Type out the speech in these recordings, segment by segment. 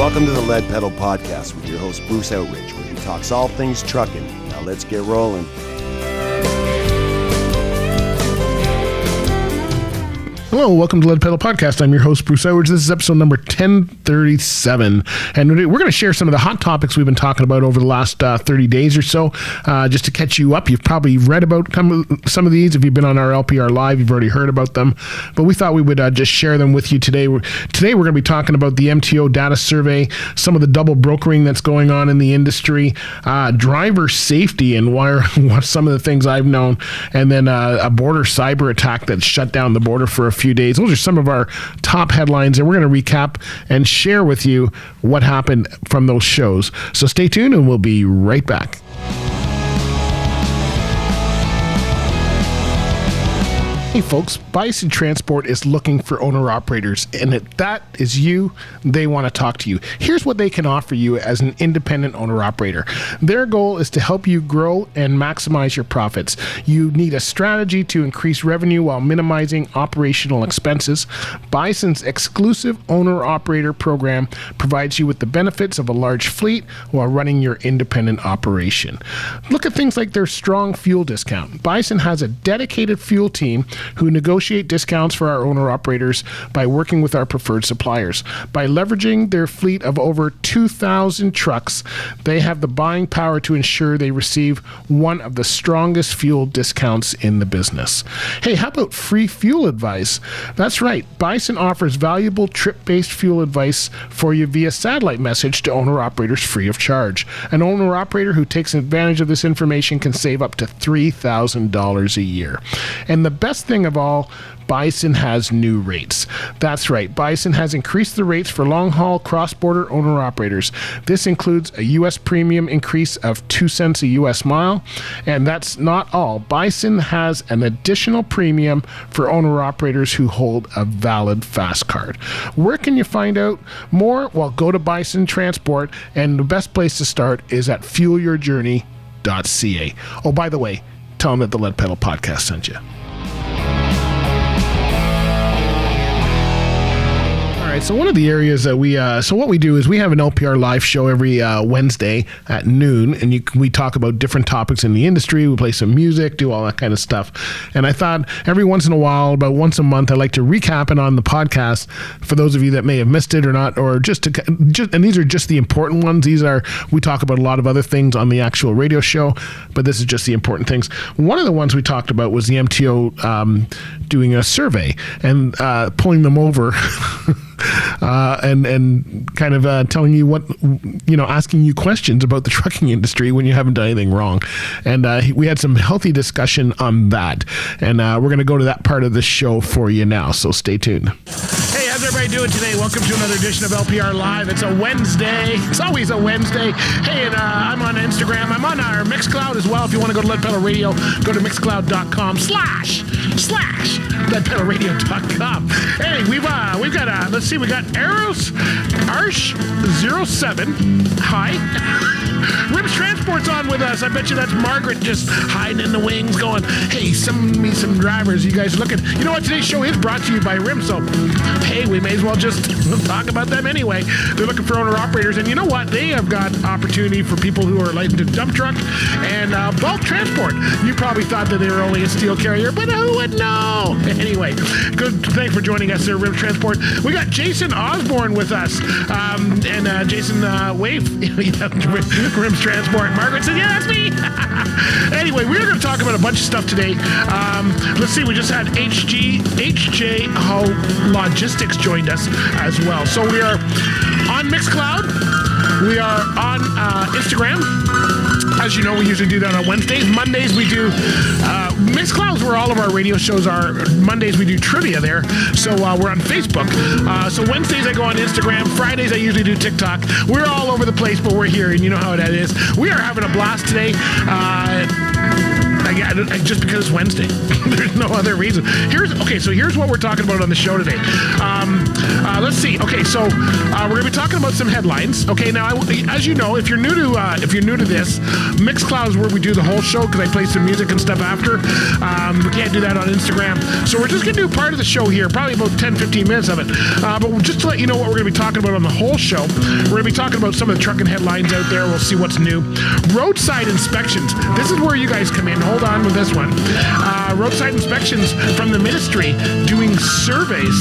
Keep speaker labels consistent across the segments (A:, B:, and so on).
A: Welcome to the Lead Pedal Podcast with your host Bruce Outridge, where he talks all things trucking. Now let's get rolling.
B: Hello, welcome to Lead Pedal Podcast. I'm your host, Bruce Outridge. This is episode number 1037, and we're going to share some of the hot topics we've been talking about over the last 30 days or so, just to catch you up. You've probably read about some of these. If you've been on our LPR Live, you've already heard about them, but we thought we would just share them with you today. Today, we're going to be talking about the MTO data survey, some of the double brokering that's going on in the industry, driver safety and what some of the things I've known, and then a border cyber attack that shut down the border for a few days. Those are some of our top headlines, and we're going to recap and share with you what happened from those shows. So stay tuned, and we'll be right back. Hey folks, Bison Transport is looking for owner-operators, and if that is you, they want to talk to you. Here's what they can offer you as an independent owner-operator. Their goal is to help you grow and maximize your profits. You need a strategy to increase revenue while minimizing operational expenses. Bison's exclusive owner-operator program provides you with the benefits of a large fleet while running your independent operation. Look at things like their strong fuel discount. Bison has a dedicated fuel team who negotiate discounts for our owner-operators by working with our preferred suppliers. By leveraging their fleet of over 2,000 trucks, they have the buying power to ensure they receive one of the strongest fuel discounts in the business. Hey, how about free fuel advice? That's right. Bison offers valuable trip-based fuel advice for you via satellite message to owner-operators free of charge. An owner-operator who takes advantage of this information can save up to $3,000 a year. And the best thing of all, Bison has new rates. That's right, Bison has increased the rates for long-haul cross-border owner-operators. This includes a U.S. premium increase of 2 cents a U.S. mile, and that's not all. Bison has an additional premium for owner-operators who hold a valid Fast Card. Where can you find out more? Well, go to Bison Transport, and the best place to start is at fuelyourjourney.ca. Oh, by the way, tell them that the Lead Pedal Podcast sent you. So one of the areas that what we do is we have an LPR live show every Wednesday at noon, and we talk about different topics in the industry. We play some music, do all that kind of stuff. And I thought every once in a while, about once a month, I'd like to recap it on the podcast for those of you that may have missed it or not, or and these are just the important ones. We talk about a lot of other things on the actual radio show, but this is just the important things. One of the ones we talked about was the MTO doing a survey and pulling them over. And kind of telling you asking you questions about the trucking industry when you haven't done anything wrong. And we had some healthy discussion on that. And we're going to go to that part of the show for you now. So stay tuned. Hey, how's everybody doing today? Welcome to another edition of LPR Live. It's a Wednesday. It's always a Wednesday. Hey, and I'm on Instagram. I'm on our Mixcloud as well. If you want to go to Lead Pedal Radio, go to mixcloud.com/leadpedalradio.com. Hey, we've got let's see, we got Arsh07. Hi. Rims Transport's on with us. I bet you that's Margaret just hiding in the wings going, hey, send me some drivers. You guys are looking. You know what? Today's show is brought to you by Rims, so hey, we may as well just talk about them anyway. They're looking for owner-operators, and you know what? They have got opportunity for people who are licensed to dump truck and bulk transport. You probably thought that they were only a steel carrier, but who would know? Anyway, good. Thanks for joining us there, Rims Transport. We got Jason Osborne with us, and Jason wave. Rims Transport. Margaret said, yeah, that's me. Anyway, we're going to talk about a bunch of stuff today. Let's see, we just had HJ Logistics joined us as well. So we are on Mixcloud. We are on Instagram. As you know, we usually do that on Wednesdays. Mondays we do Mixcloud's where all of our radio shows are. Mondays we do trivia there. So we're on Facebook. So Wednesdays I go on Instagram. Fridays I usually do TikTok. We're all over the place, but we're here, and you know how that is. We are having a blast today. Just because it's Wednesday. There's no other reason. Here's what we're talking about on the show today. Let's see. Okay, so we're going to be talking about some headlines. Okay, now as you know, if you're new to this, Mixcloud is where we do the whole show because I play some music and stuff after. We can't do that on Instagram, so we're just going to do part of the show here, probably about 10-15 minutes of it. But just to let you know what we're going to be talking about on the whole show, we're going to be talking about some of the trucking headlines out there. We'll see what's new. Roadside inspections. This is where you guys come in. Hold on with this one. Roadside inspections from the ministry doing surveys.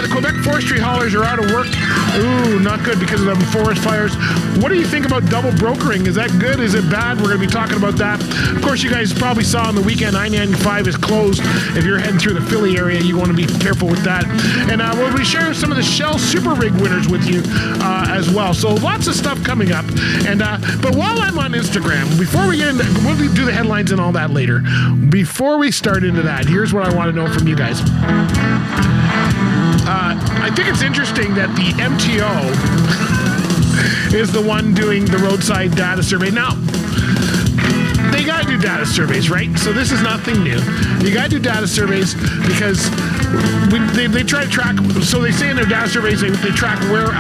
B: The Quebec forestry haulers are out of work. Ooh, not good because of the forest fires. What do you think about double brokering? Is that good? Is it bad? We're going to be talking about that. Of course, you guys probably saw on the weekend I-95 is closed. If you're heading through the Philly area, you want to be careful with that. And we'll be sharing some of the Shell Super Rig winners with you as well. So lots of stuff coming up. And but while I'm on Instagram, before we get into, we'll do the headlines and all that later. Before we start into that, here's what I want to know from you guys. I think it's interesting that the MTO is the one doing the roadside data survey. Now, they got to do data surveys, right? So this is nothing new. You got to do data surveys because they try to track. So they say in their data surveys they track where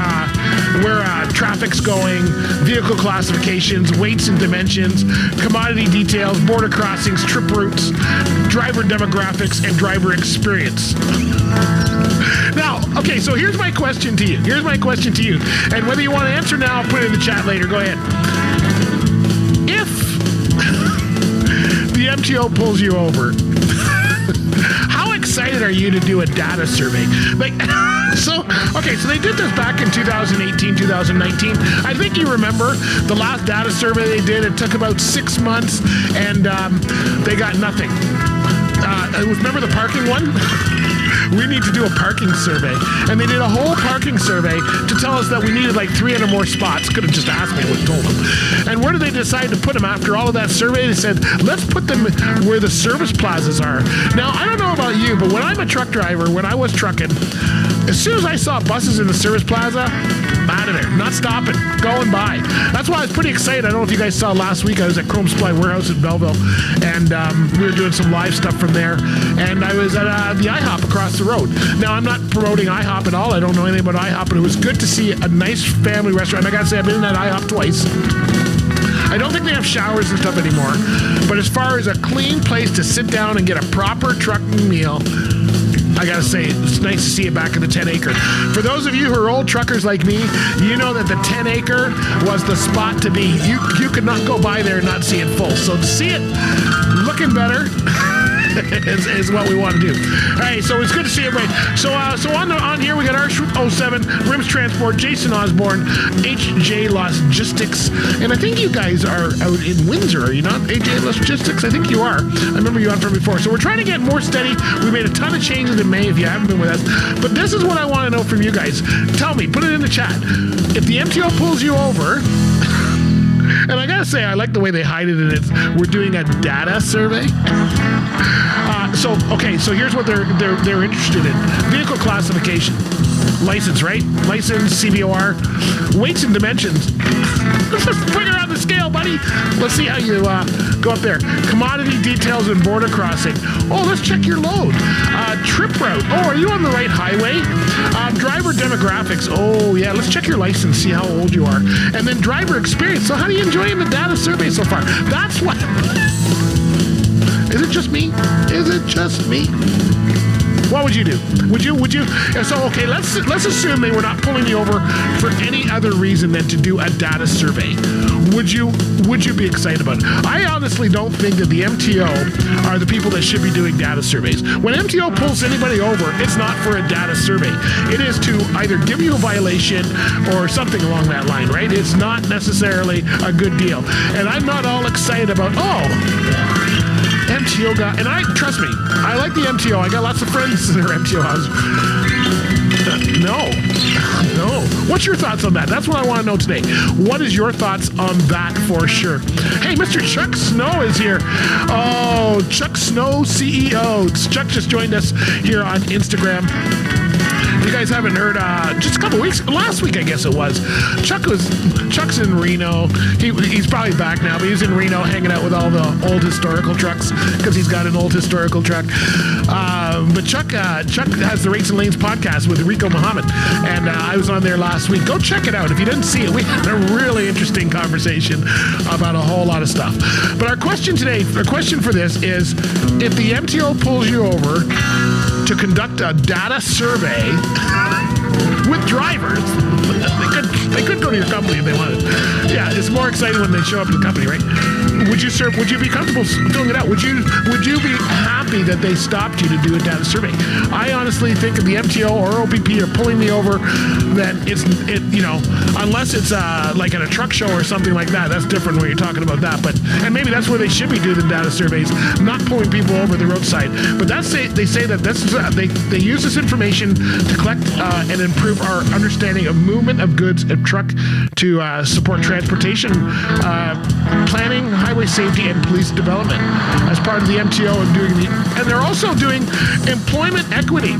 B: traffic's going, vehicle classifications, weights and dimensions, commodity details, border crossings, trip routes, driver demographics, and driver experience. Now, okay, so here's my question to you. And whether you want to answer now or put it in the chat later, go ahead. If the MTO pulls you over, how excited are you to do a data survey? So they did this back in 2018, 2019. I think you remember the last data survey they did. It took about 6 months, and they got nothing. Remember the parking one? We need to do a parking survey. And they did a whole parking survey to tell us that we needed like 300 more spots. Could have just asked me, I would have told them. And where did they decide to put them after all of that survey? They said, let's put them where the service plazas are. Now, I don't know about you, but when I'm a truck driver, when I was trucking, as soon as I saw buses in the service plaza, out of there, not stopping, going by. That's why I was pretty excited. I don't know if you guys saw last week, I was at Chrome Supply Warehouse in Belleville, and we were doing some live stuff from there, and I was at the IHOP across the road. Now, I'm not promoting IHOP at all. I don't know anything about IHOP, but it was good to see a nice family restaurant. I gotta say, I've been in that IHOP twice. I don't think they have showers and stuff anymore, but as far as a clean place to sit down and get a proper trucking meal, I gotta say, it's nice to see it back in the 10 acre. For those of you who are old truckers like me, you know that the 10 acre was the spot to be. You could not go by there and not see it full. So to see it looking better is what we want to do. Hey, so it's good to see everybody. So on here we got R07, Rims Transport, Jason Osborne, HJ Logistics, and I think you guys are out in Windsor, are you not? HJ Logistics, I think you are. I remember you on from before. So we're trying to get more steady. We made a ton of changes in May if you haven't been with us. But this is what I want to know from you guys. Tell me, put it in the chat. If the MTO pulls you over, and I gotta say, I like the way they hide it in it. We're doing a data survey. So here's what they're interested in: vehicle classification, license, right? License, CVOR, weights and dimensions. Let's just bring her on the scale, buddy. Let's see how you go up there. Commodity details and border crossing. Oh, let's check your load. Trip route. Oh, are you on the right highway? Driver demographics. Oh, yeah. Let's check your license, see how old you are. And then driver experience. So how are you enjoying the data survey so far? That's what... Is it just me? Is it just me? What would you do? Would you? So, okay, let's assume they were not pulling you over for any other reason than to do a data survey. Would you be excited about it? I honestly don't think that the MTO are the people that should be doing data surveys. When MTO pulls anybody over, it's not for a data survey. It is to either give you a violation or something along that line, right? It's not necessarily a good deal. And I'm not all excited about, MTO guy, and trust me, I like the MTO. I got lots of friends that are MTO. No. What's your thoughts on that? That's what I want to know today. What is your thoughts on that for sure? Hey, Mr. Chuck Snow is here. Oh, Chuck Snow CEO. Chuck just joined us here on Instagram. If you guys haven't heard, just a couple weeks, last week I guess it was, Chuck's in Reno. He's probably back now, but he's in Reno hanging out with all the old historical trucks because he's got an old historical truck. But Chuck has the Rates and Lanes podcast with Rico Muhammad, and I was on there last week. Go check it out if you didn't see it. We had a really interesting conversation about a whole lot of stuff. But our question for this is, if the MTO pulls you over to conduct a data survey with drivers, they could go to your company if they wanted. Yeah, it's more exciting when they show up at the company, right? Would you be comfortable filling it out? Would you be happy that they stopped you to do a data survey? I honestly think if the MTO or OPP are pulling me over, that unless it's like at a truck show or something like that, that's different when you're talking about that. And maybe that's where they should be doing the data surveys, not pulling people over the roadside. But they say that they use this information to collect and improve our understanding of movement of goods and truck to support transportation planning, highway safety, and police development as part of the MTO and they're also doing employment equity.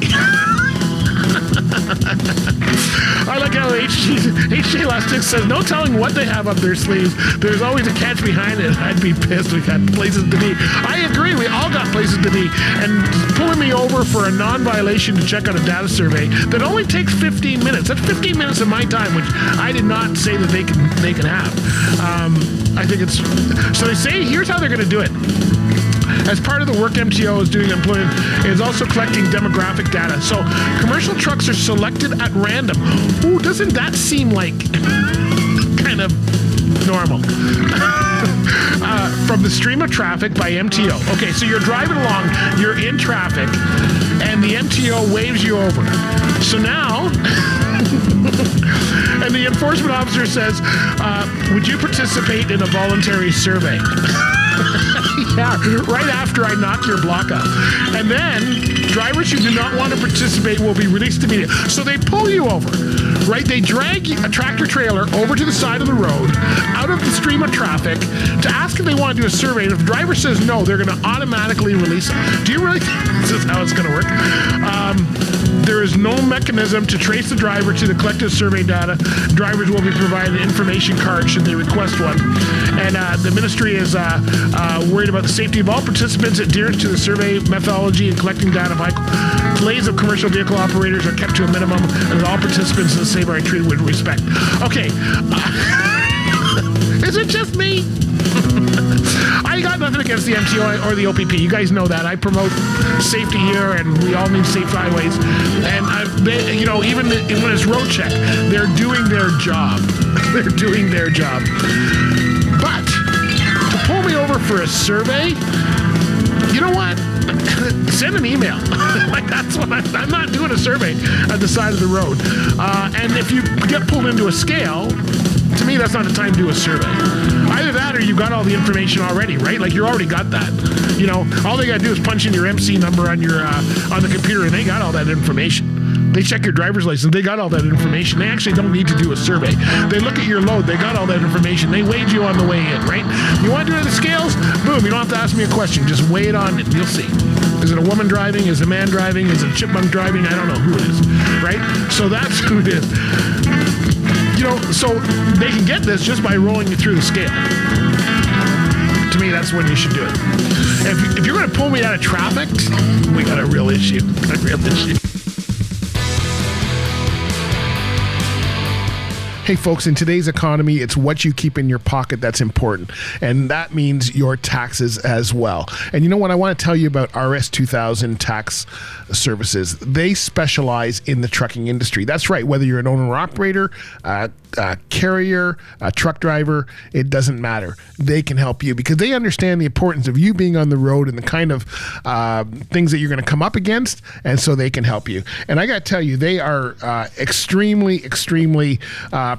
B: I like how HJ Lastic says, no telling what they have up their sleeves. There's always a catch behind it. I'd be pissed. We got places to be. I agree. We all got places to be. And pulling me over for a non-violation to check out a data survey that only takes 15 minutes. That's 15 minutes of my time, which I did not say that they can have. I think it's... So they say, here's how they're going to do it. As part of the work MTO is doing employment, it is also collecting demographic data. So commercial trucks are selected at random. Ooh, doesn't that seem like kind of normal? From the stream of traffic by MTO. Okay, so you're driving along, you're in traffic, and the MTO waves you over. So now... and the enforcement officer says, would you participate in a voluntary survey? Yeah, right after I knock your block up. And then drivers who do not want to participate will be released immediately. So they pull you over, right? They drag a tractor trailer over to the side of the road, out of the stream of traffic, to ask if they want to do a survey. And if the driver says no, they're going to automatically release them. Do you really think this is how it's going to work? There is no mechanism to trace the driver to the collected survey data. Drivers will be provided an information card should they request one. And the ministry is worried about the safety of all participants, adherence to the survey methodology, and collecting data. Delays of commercial vehicle operators are kept to a minimum, and all participants in the same are treated with respect. Okay. Is it just me? I got nothing against the MTO or the OPP. You guys know that. I promote safety here, and we all need safe highways. And even when it's road check, they're doing their job. They're doing their job. But to pull me over for a survey, you know what? Send an email. Like, that's what I'm not doing a survey at the side of the road. And if you get pulled into a scale, to me, that's not the time to do a survey. Either that or you've got all the information already, right? Like, you already got that. You know, all they got to do is punch in your MC number on your on the computer, and they got all that information. They check your driver's license. They got all that information. They actually don't need to do a survey. They look at your load. They got all that information. They weighed you on the way in, right? You want to do the scales? Boom. You don't have to ask me a question. Just weigh it on, and you'll see. Is it a woman driving? Is it a man driving? Is it a chipmunk driving? I don't know who it is, right? So that's who it is. You know, so they can get this just by rolling you through the scale. To me, that's when you should do it. If you're going to pull me out of traffic, we got a real issue. Hey folks, in today's economy, it's what you keep in your pocket that's important. And that means your taxes as well. And you know what? I want to tell you about RS2000 Tax Services. They specialize in the trucking industry. That's right. Whether you're an owner-operator, a carrier, a truck driver, it doesn't matter. They can help you because they understand the importance of you being on the road and the kind of things that you're going to come up against. And so they can help you. And I got to tell you, they are extremely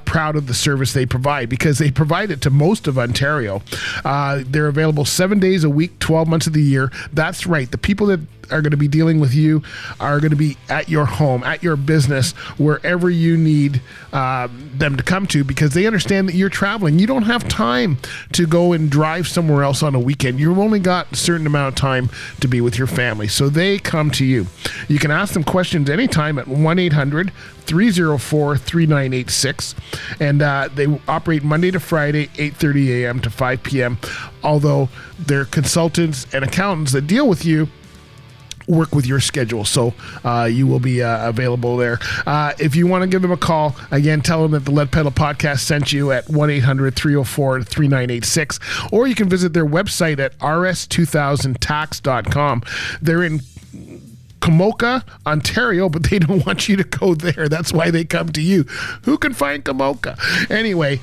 B: proud of the service they provide because they provide it to most of Ontario. They're available 7 days a week, 12 months of the year. That's right. The people that are going to be dealing with you are going to be at your home, at your business, wherever you need them to come to, because they understand that you're traveling. You don't have time to go and drive somewhere else on a weekend. You've only got a certain amount of time to be with your family. So they come to you. You can ask them questions anytime at 1-800-304-3986. And they operate Monday to Friday, 8:30 a.m. to 5 p.m. Although they're consultants and accountants that deal with you, work with your schedule, so you will be available there. If you want to give them a call, again, tell them that the Lead Pedal Podcast sent you at 1-800-304-3986, or you can visit their website at rs2000tax.com. They're in Komoka, Ontario, but they don't want you to go there. That's why they come to you. Who can find Komoka? Anyway,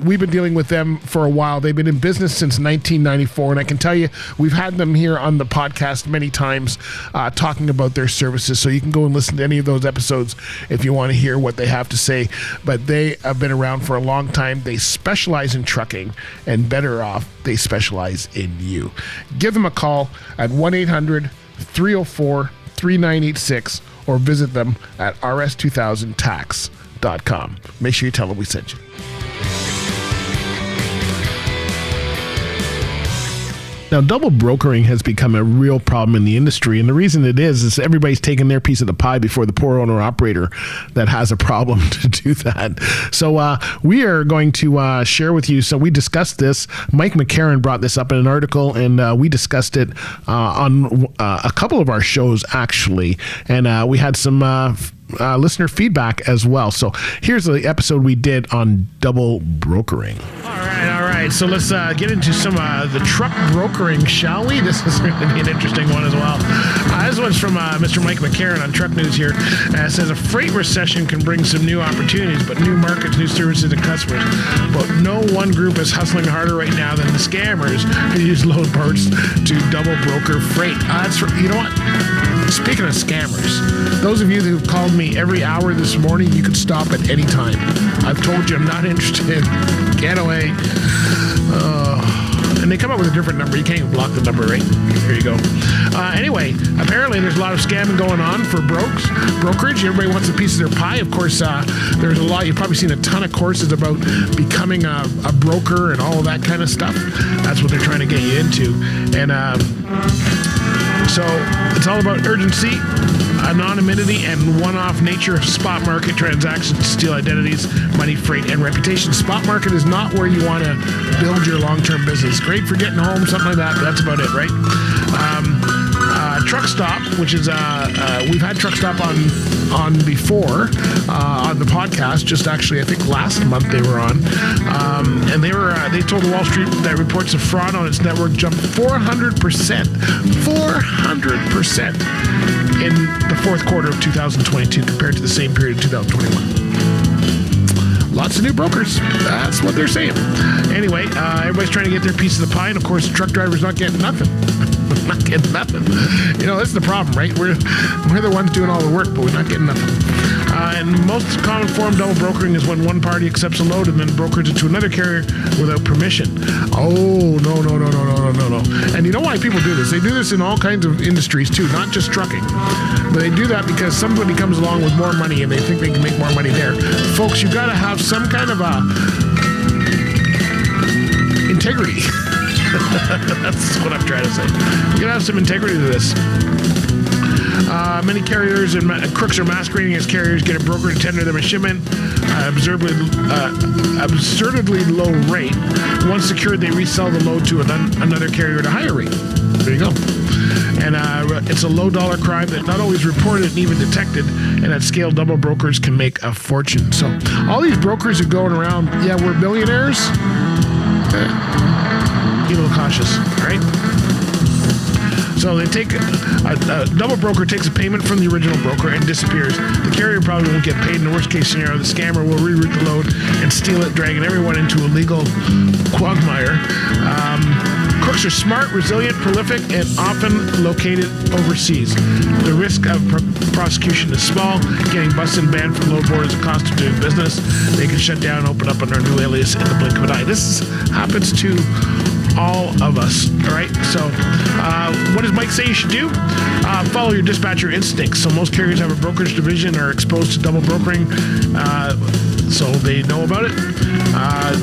B: we've been dealing with them for a while. They've been in business since 1994, and I can tell you, we've had them here on the podcast many times talking about their services, so you can go and listen to any of those episodes if you want to hear what they have to say. But they have been around for a long time. They specialize in trucking, and better off, they specialize in you. Give them a call at 1-800-304-3986 or visit them at rs2000tax.com. Make sure you tell them we sent you. Now, double brokering has become a real problem in the industry, and the reason it is everybody's taking their piece of the pie before the poor owner-operator that has a problem to do that. So we are going to share with you. So we discussed this. Mike McCarron brought this up in an article, and we discussed it on a couple of our shows, actually, and we had some listener feedback as well. So here's the episode we did on double brokering. All right. So let's get into some the truck brokering, shall we? This is going to be an interesting one as well. This one's from Mr. Mike McCarron on Truck News here. It says a freight recession can bring some new opportunities, but new markets, new services, and customers. But no one group is hustling harder right now than the scammers who use load parts to double broker freight. You know what? Speaking of scammers, those of you who've called me every hour this morning, you could stop at any time. I've told you I'm not interested. Get away. And they come up with a different number. You can't even block the number, right? There you go. Anyway, apparently there's a lot of scamming going on for brokerage. Everybody wants a piece of their pie. Of course, there's a lot. You've probably seen a ton of courses about becoming a broker and all of that kind of stuff. That's what they're trying to get you into. And so it's all about urgency, anonymity, and one-off nature of spot market transactions to steal identities, money, freight, and reputation. Spot market is not where you want to build your long-term business. Great for getting home, something like that, but that's about it, right? Truck Stop, which is we've had Truck Stop on before on the podcast. Just actually, I think last month they were on, and they told the Wall Street that reports of fraud on its network jumped 400%, 400% in the fourth quarter of 2022 compared to the same period in 2021. Lots of new brokers. That's what they're saying. Anyway, everybody's trying to get their piece of the pie, and of course, the truck driver's not getting nothing. Not getting nothing. You know, that's the problem, right? We're the ones doing all the work, but we're not getting nothing. And most common form of double brokering is when one party accepts a load and then brokers it to another carrier without permission. Oh, no. And you know why people do this? They do this in all kinds of industries too, not just trucking. But they do that because somebody comes along with more money and they think they can make more money there. Folks, you got to have some kind of integrity. That's what I'm trying to say. You gotta have some integrity to this. Many carriers and crooks are masquerading as carriers, get a broker to tender them a shipment, absurdly low rate. Once secured, they resell the load to another carrier at a higher rate. There you go. And it's a low-dollar crime that not always reported and even detected, and at scale, double brokers can make a fortune. So all these brokers are going around, yeah, we're billionaires. Be a little cautious, all right? So they take a double broker takes a payment from the original broker and disappears. The carrier probably won't get paid. In the worst case scenario, the scammer will reroute the load and steal it, dragging everyone into a legal quagmire. Crooks are smart, resilient, prolific, and often located overseas. The risk of prosecution is small. Getting busted and banned from load board is a cost of doing business. They can shut down and open up under a new alias in the blink of an eye. This happens to all of us. All right. So, what does Mike say you should do? Follow your dispatcher instincts. So most carriers have a brokerage division, are exposed to double brokering, so they know about it.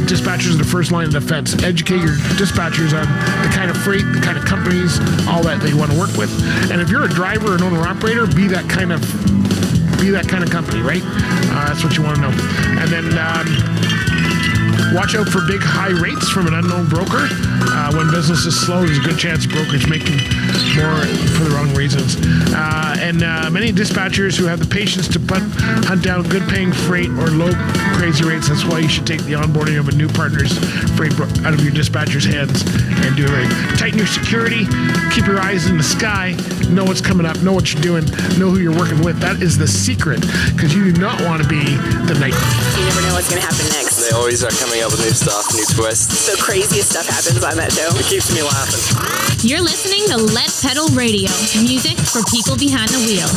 B: Dispatchers are the first line of defense. Educate your dispatchers on the kind of freight, the kind of companies, all that they want to work with. And if you're a driver or an owner-operator, be that kind of company, right? That's what you want to know. And then watch out for big high rates from an unknown broker. When business is slow, there's a good chance brokerage making more for the wrong reasons. And many dispatchers who have the patience to hunt down good paying freight or low crazy rates. That's why you should take the onboarding of a new partner's freight out of your dispatcher's hands and do it right. Tighten your security. Keep your eyes in the sky. Know what's coming up. Know what you're doing. Know who you're working with. That is the secret, because you do not want to be the night.
C: You never know what's going to happen next.
D: They always are coming up with new stuff, new twists.
C: The craziest stuff happens on that show.
D: It keeps me laughing.
E: You're listening to Let Pedal Radio, music for people behind the wheel.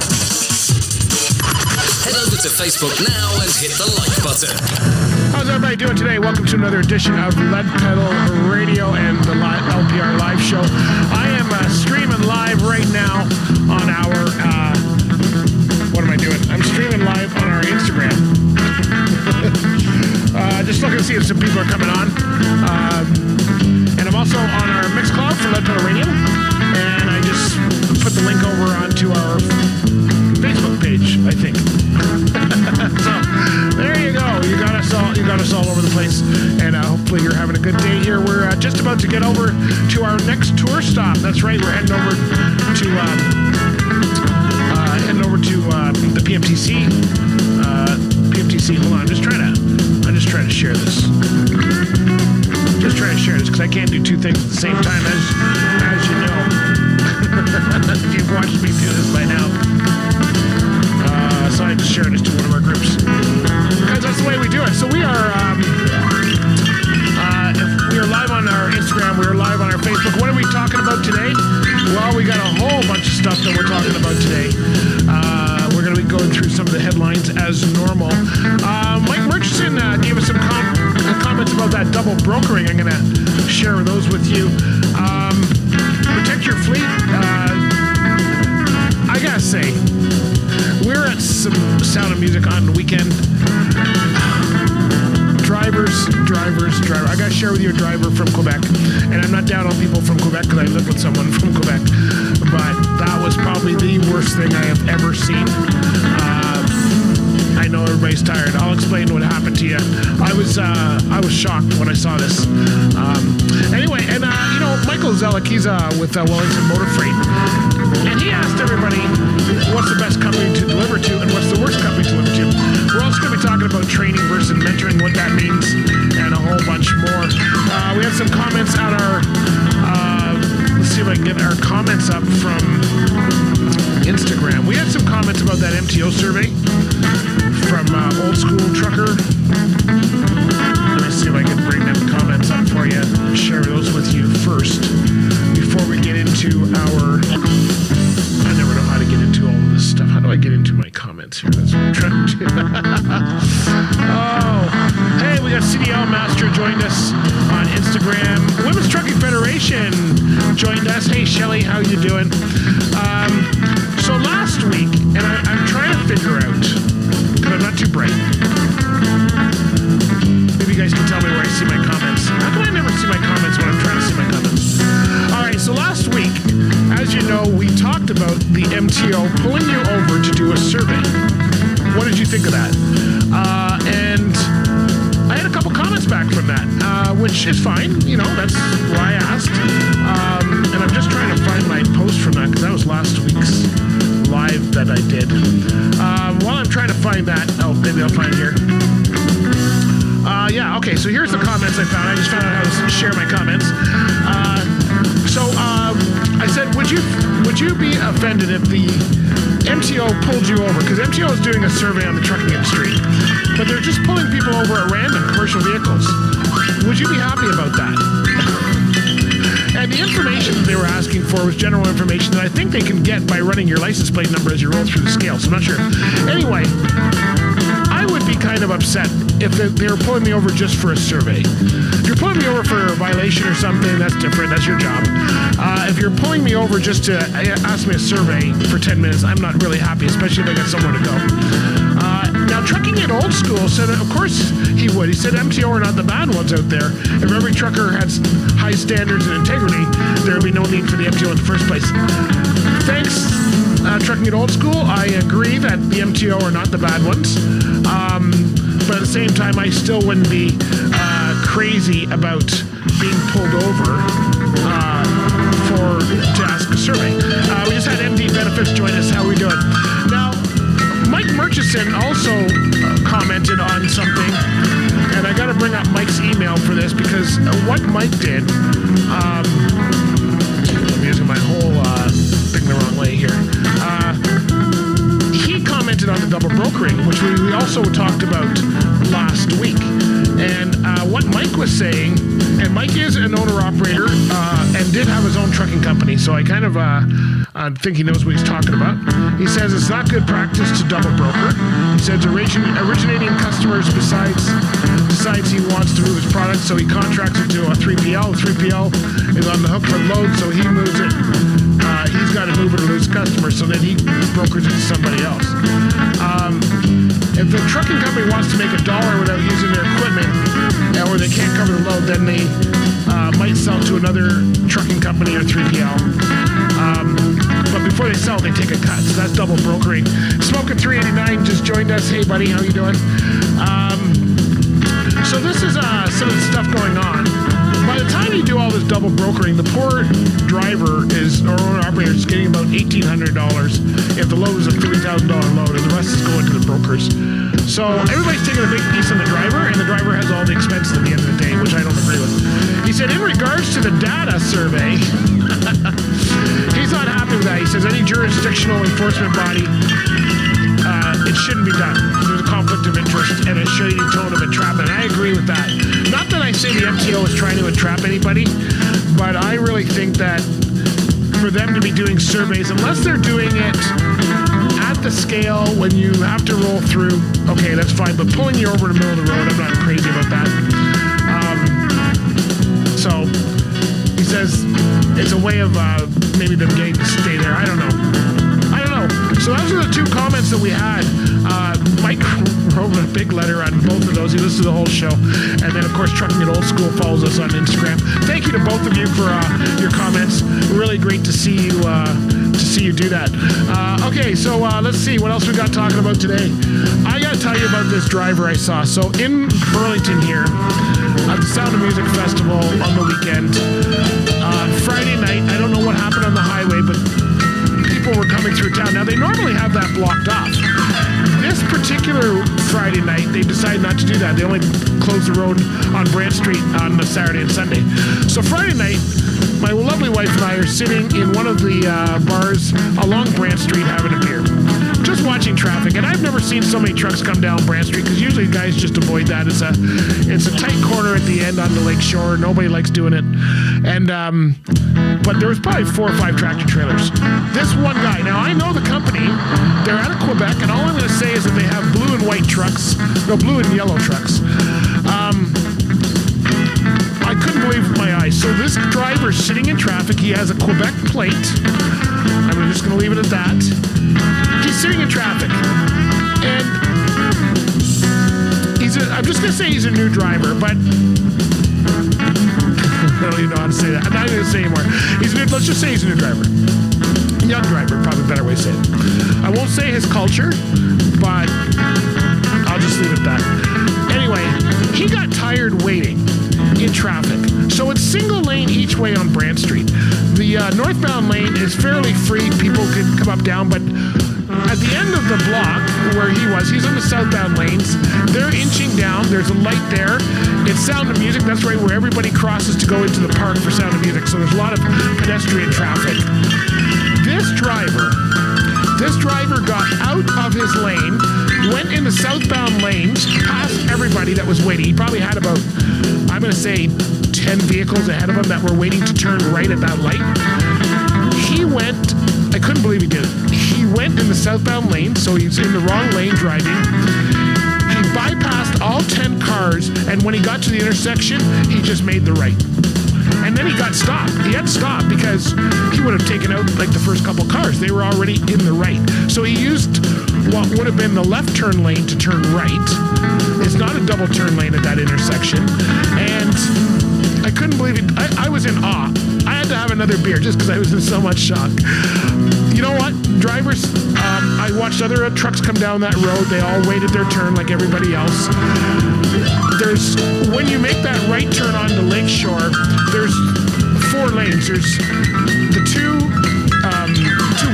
F: Head over to Facebook now and hit the like button.
B: How's everybody doing today? Welcome to another edition of Lead Pedal Radio and the LPR Live Show. I am streaming live right now on our, what am I doing? I'm streaming live on our Instagram. Just looking to see if some people are coming on. And I'm also on our Mixcloud for Lead Pedal Radio. And I just put the link over onto our Facebook page, I think. So there you go. You got us all over the place, and hopefully you're having a good day here. We're just about to get over to our next tour stop. That's right. We're heading over to the PMTC. PMTC. Hold on. I'm just trying to share this. Because I can't do two things at the same time, as you know. If you've watched me do this by now. So I just shared this to one of our groups, because that's the way we do it. So we are live on our Instagram, we are live on our Facebook. What are we talking about today? Well, we got a whole bunch of stuff that we're talking about today. We're going to be going through some of the headlines as normal. Mike Murchison gave us some comments about that double brokering. I'm going to share those with you. Protect your fleet. I gotta say, we're at some Sound of Music on the weekend. Drivers. I gotta share with you a driver from Quebec. And I'm not down on people from Quebec because I live with someone from Quebec. But that was probably the worst thing I have ever seen. I know everybody's tired. I'll explain what happened to you. I was shocked when I saw this. Anyway, and Michael Zellick, he's with Wellington Motor Freight, and he asked everybody what's the best company to deliver to and what's the worst company to deliver to. We're also going to be talking about training versus mentoring, what that means, and a whole bunch more. We had some comments on our. Let's see if I can get our comments up from Instagram. We had some comments about that MTO survey from Old School Trucker. Let me see if I can bring them comments up for you, share those with you first before we get into our. I never know how to get into all of this stuff. How do I get into my comments here? That's what I'm trying to do. Oh, hey, we got CDL Master joined us on Instagram. Women's Trucking Federation joined us. Hey, Shelly, how you doing? So last week, and I'm trying to figure out, because I'm not too bright. Maybe you guys can tell me where I see my comments. How come I never see my comments when I'm trying to see my comments? All right, so last week, as you know, we talked about the MTO pulling you over to do a survey. What did you think of that? And I had a couple comments back from that, which is fine. That's why I asked. And I'm just trying to find my post from that, because that was last week's live that I did. While I'm trying to find that, maybe I'll find it here. Okay, so here's the comments I found. I just found out how to share my comments. I said, would you be offended if the MTO pulled you over? Because MTO is doing a survey on the trucking industry, but they're just pulling people over at random, commercial vehicles. Would you be happy about that? And the information that they were asking for was general information that I think they can get by running your license plate number as you roll through the scale, so I'm not sure. Anyway, I would be kind kind of upset if they were pulling me over just for a survey. If you're pulling me over for a violation or something, that's different. That's your job. If you're pulling me over just to ask me a survey for 10 minutes, I'm not really happy, especially if I got somewhere to go. Now, Trucking It Old School said, of course he would. He said MTO are not the bad ones out there. If every trucker had high standards and integrity, there would be no need for the MTO in the first place. Thanks, Trucking It Old School. I agree that the MTO are not the bad ones. But at the same time, I still wouldn't be crazy about being pulled over to ask a survey. We just had MD Benefits join us. How are we doing? Now, Mike Murchison also commented on something, and I got to bring up Mike's email for this because what Mike did, I'm using my whole thing the wrong way here. He commented on the double brokering, which we also talked about last week. And what Mike was saying, and Mike is an owner-operator and did have his own trucking company, so I kind of think he knows what he's talking about. He says it's not good practice to double broker. He says originating customers decides he wants to move his product, so he contracts it to a 3PL. 3PL is on the hook for load, so he moves it. He's got to move it or lose customers, so then he brokers it to somebody else. If the trucking company wants to make $1 without using their equipment, or they can't cover the load, then they might sell to another trucking company or 3PL. But before they sell, they take a cut. So that's double brokering. Smoking 389 just joined us. Hey, buddy, how you doing? So this is some of the stuff going on. By the time you do all this double brokering, the poor driver or owner-operator is getting about $1,800 if the load is a $3,000 load, and the rest is going to the brokers. So everybody's taking a big piece on the driver, and the driver has all the expenses at the end of the day, which I don't agree with. He said, in regards to the data survey, he's not happy with that. He says, any jurisdictional enforcement body, it shouldn't be done. There's a conflict of interest and a shady tone of entrapment. I agree with that. Not that I say the MTO is trying to entrap anybody, but I really think that for them to be doing surveys, unless they're doing it at the scale when you have to roll through, okay, that's fine. But pulling you over in the middle of the road, I'm not crazy about that. So he says it's a way of maybe them getting to stay there. I don't know. So those are the two comments that we had. Mike wrote a big letter on both of those. He listened to the whole show. And then, of course, Trucking It Old School follows us on Instagram. Thank you to both of you for your comments. Really great to see you do that. Okay, so let's see what else we got talking about today. I got to tell you about this driver I saw. So in Burlington here, at the Sound of Music Festival on the weekend, Friday night, I don't know what happened on the highway, but people were coming through town. Now, they normally have that blocked off. This particular Friday night, they decided not to do that. They only closed the road on Brant Street on the Saturday and Sunday. So Friday night, my lovely wife and I are sitting in one of the bars along Brant Street having a beer. Just watching traffic, and I've never seen so many trucks come down Brant Street, because usually guys just avoid that. It's a tight corner at the end on the lake shore. Nobody likes doing it. And but there was probably 4 or 5 tractor trailers. This one guy, now I know the company, they're out of Quebec, and all I'm going to say is that they have blue and yellow trucks. I couldn't believe my eyes. So this driver's sitting in traffic. He has a Quebec plate. I'm just going to leave it at that. He's sitting in traffic. And I'm just going to say he's a new driver, but I don't even know how to say that. I'm not going to say anymore. Let's just say he's a new driver. Young driver, probably a better way to say it. I won't say his culture, but I'll just leave it at that. Anyway, he got tired waiting in traffic. So it's single lane each way on Brant Street. The northbound lane is fairly free. People can come up, down, but at the end of the block where he's on the southbound lanes. They're inching down. There's a light there. It's Sound of Music. That's right where everybody crosses to go into the park for Sound of Music. So there's a lot of pedestrian traffic. This driver got out of his lane, went in the southbound lanes, past everybody that was waiting. He probably had about, I'm going to say, 10 vehicles ahead of him that were waiting to turn right at that light. He went, I couldn't believe he did it. He went in the southbound lane, so he's in the wrong lane driving. He bypassed And when he got to the intersection, he just made the right. And then he got stopped. He had to stop because he would have taken out like the first couple cars. They were already in the right. So he used what would have been the left turn lane to turn right. It's not a double turn lane at that intersection. And I couldn't believe it. I was in awe. I had to have another beer just because I was in so much shock. You know what? Drivers, I watched other trucks come down that road. They all waited their turn like everybody else. When you make that right turn onto Lakeshore, there's 4 lanes. There's the two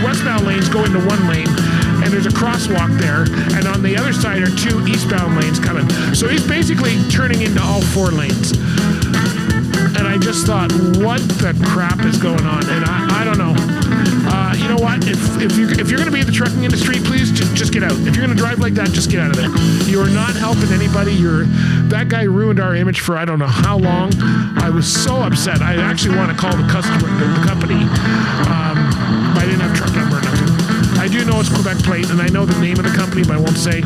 B: westbound lanes go into one lane, and there's a crosswalk there, and on the other side are 2 eastbound lanes coming. So he's basically turning into all 4 lanes. And I just thought, what the crap is going on? And I don't know. You know what? If you're going to be in the trucking industry, please just get out. If you're going to drive like that, just get out of there. You are not helping anybody. That guy ruined our image for I don't know how long. I was so upset. I actually want to call the company. I didn't have truck number or nothing. I do know it's Quebec plate, and I know the name of the company, but I won't say.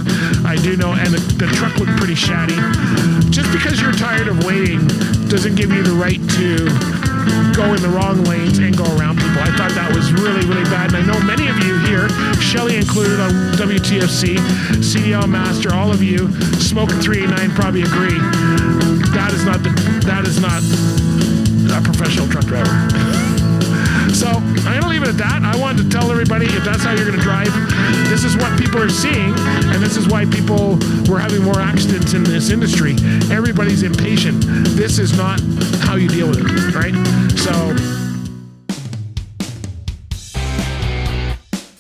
B: I do know, and the truck looked pretty shabby. Just because you're tired of waiting doesn't give you the right to go in the wrong lanes and go around people. I thought that was really, really bad. And I know many of you here, Shelley included on WTFC, CDL Master, all of you, Smoking 389 probably agree. That is not a professional truck driver. So I'm going to leave it at that. I wanted to tell everybody, if that's how you're going to drive, this is what people are seeing, and this is why we're having more accidents in this industry. Everybody's impatient. This is not how you deal with it, right? So...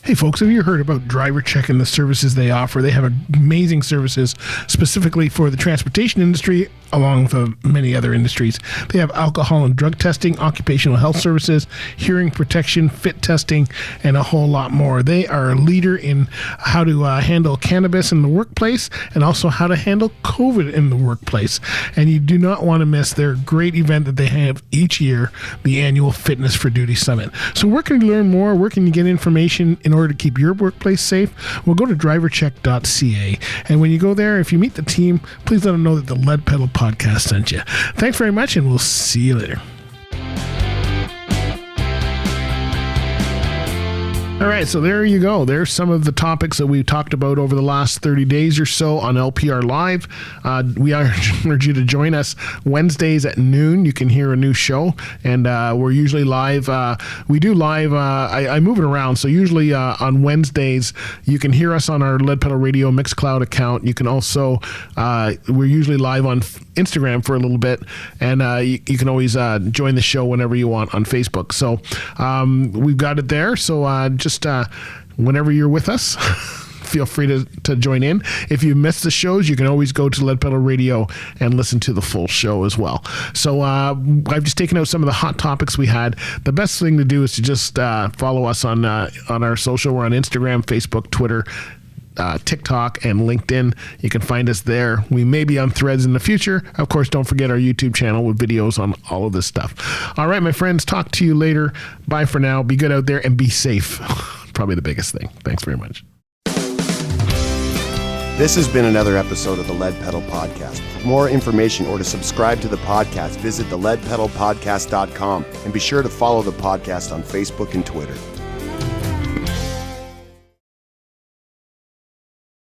B: Hey folks, have you heard about Driver Check and the services they offer? They have amazing services specifically for the transportation industry, along with many other industries. They have alcohol and drug testing, occupational health services, hearing protection, fit testing, and a whole lot more. They are a leader in how to handle cannabis in the workplace and also how to handle COVID in the workplace. And you do not want to miss their great event that they have each year, the annual Fitness for Duty Summit. So where can you learn more? Where can you get information in order to keep your workplace safe? Well, go to drivercheck.ca. And when you go there, if you meet the team, please let them know that the Lead Pedal Podcast sent you. Thanks very much, and we'll see you later. All right, so there you go. There's some of the topics that we've talked about over the last 30 days or so on LPR Live. We urge you to join us Wednesdays at noon. You can hear a new show, and we're usually live. We do live. I move it around, so usually on Wednesdays, you can hear us on our Lead Pedal Radio Mixcloud account. You can also, we're usually live on Instagram for a little bit, and you can always join the show whenever you want on Facebook. So we've got it there, so just whenever you're with us, feel free to join in. If you missed the shows, you can always go to Lead Pedal Radio and listen to the full show as well. So I've just taken out some of the hot topics we had. The best thing to do is to just follow us on our social. We're on Instagram, Facebook, Twitter, TikTok, and LinkedIn. You can find us there. We may be on Threads in the future. Of course, don't forget our YouTube channel with videos on all of this stuff. All right, my friends, talk to you later. Bye for now. Be good out there and be safe. Probably the biggest thing. Thanks very much.
A: This has been another episode of the Lead Pedal Podcast. For more information or to subscribe to the podcast, visit theleadpedalpodcast.com and be sure to follow the podcast on Facebook and Twitter.